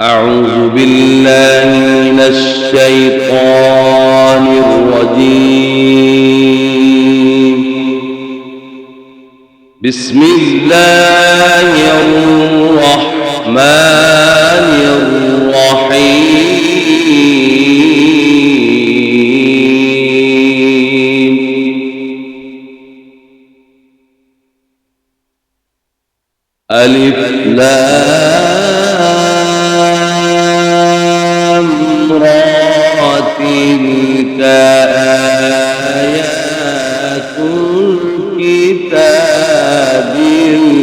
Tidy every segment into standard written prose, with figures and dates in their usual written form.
أعوذ بالله من الشيطان الرجيم. بسم الله الرحمن الرحيم. ألف لام را تلك آيات الكتاب المبين.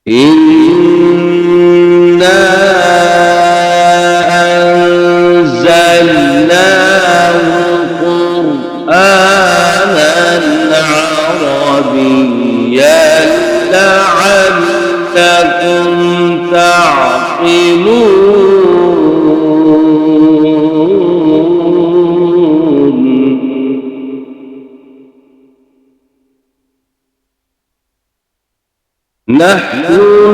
إنا أنزلناه قرآنا عربيا لعلكم تعقلون. نحن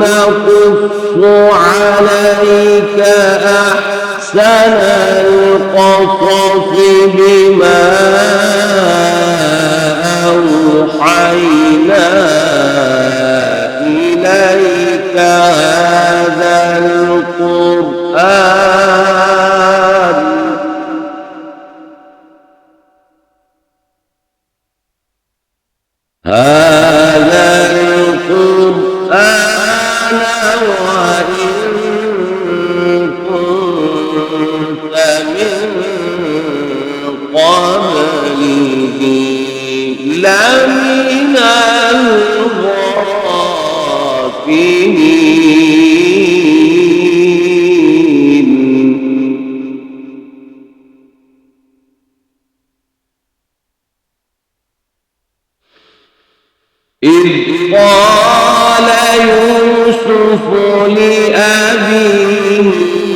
نقص عليك أحسن القصص بما أوحينا إليك هذا القرآن وإن كنت من قبله لمن الغافلين. إذ قال يوسف لأبيه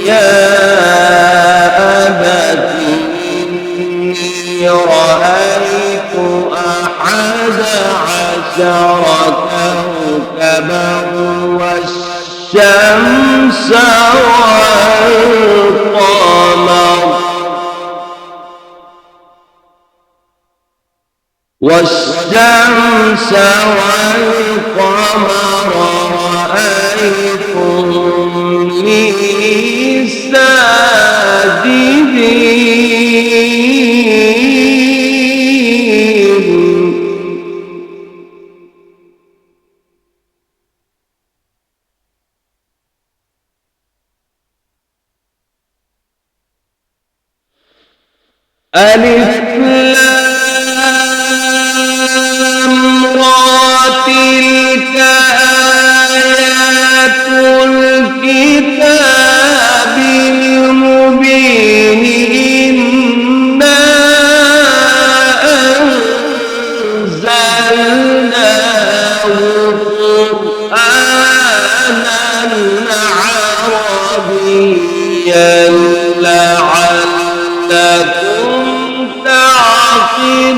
يا أبت إني رأيت 11 كوكبا والشمس والقمر رأيتهم لي ساجدين. ألف لام را تلك آيات الكتاب المبين. إنا أنزلناه قرآنا عربيا لعلكم تعقلون.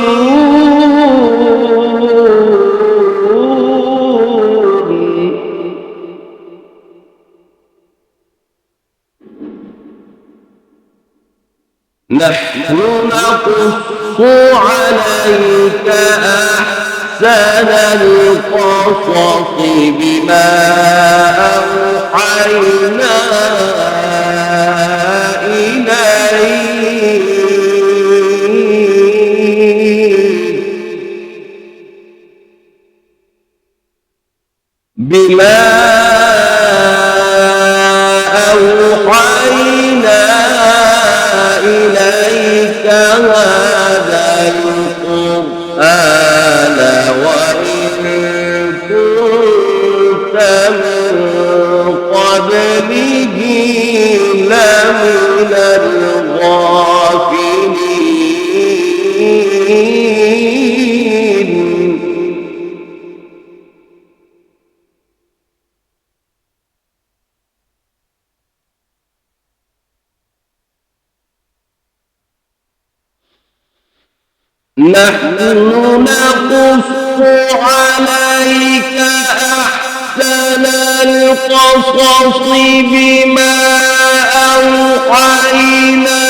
نحن نقص عليك أحسن القصص بما أوحينا إليك هذا القرآن وإن كنت من قبله لمن الغافلين. نحن نقص عليك أحسن القصص بما أوحينا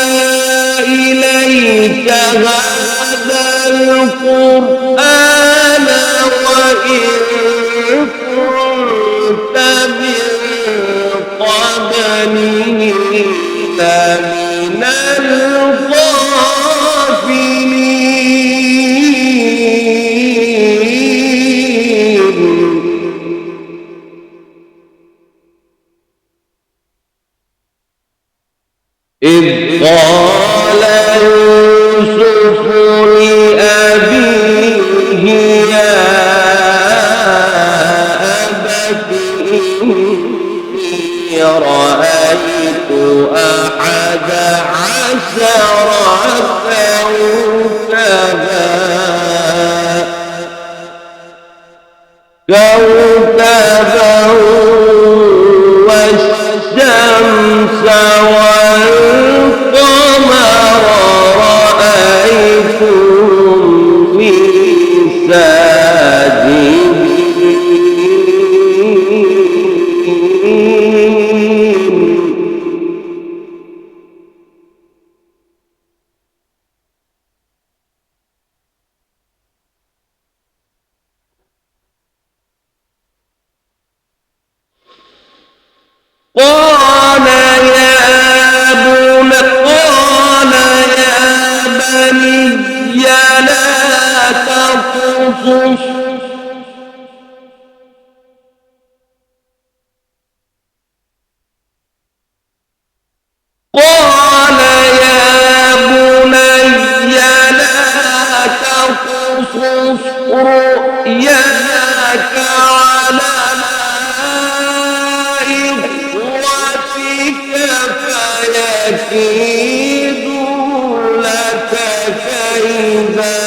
إليك هذا القرآن وإن كنت من قبله لمن إذ قال يوسف لأبيه يا أبت إني رأيت أحد عشر كوكبا والشمس والقمر رأيتهم لي ساجدين قال يا بني لا تقصص رؤياك على فيكيدوا لك كيدا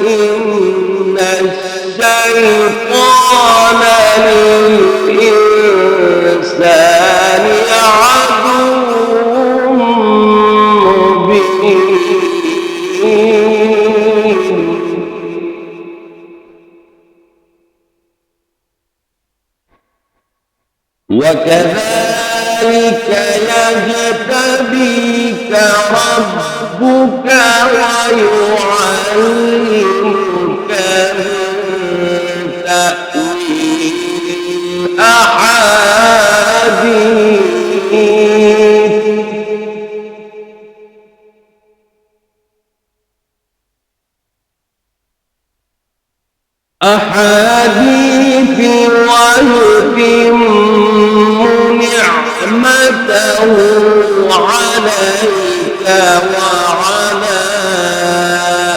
إن الشيطان للإنسان عدو مبين وكذلك يجتبيك ربك ويعلمك من تأويل أحاديث ويتم نعمته عليك وعلى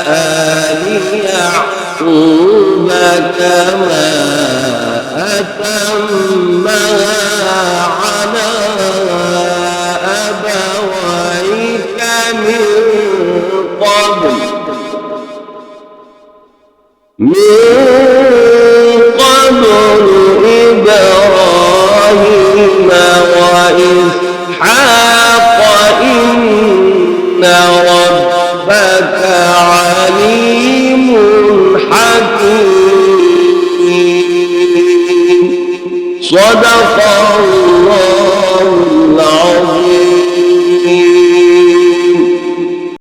آل يعقوب كما أتمها على أبويك من قبل إبراهيم وإسحاق إن ربك عليم حكيم. صدق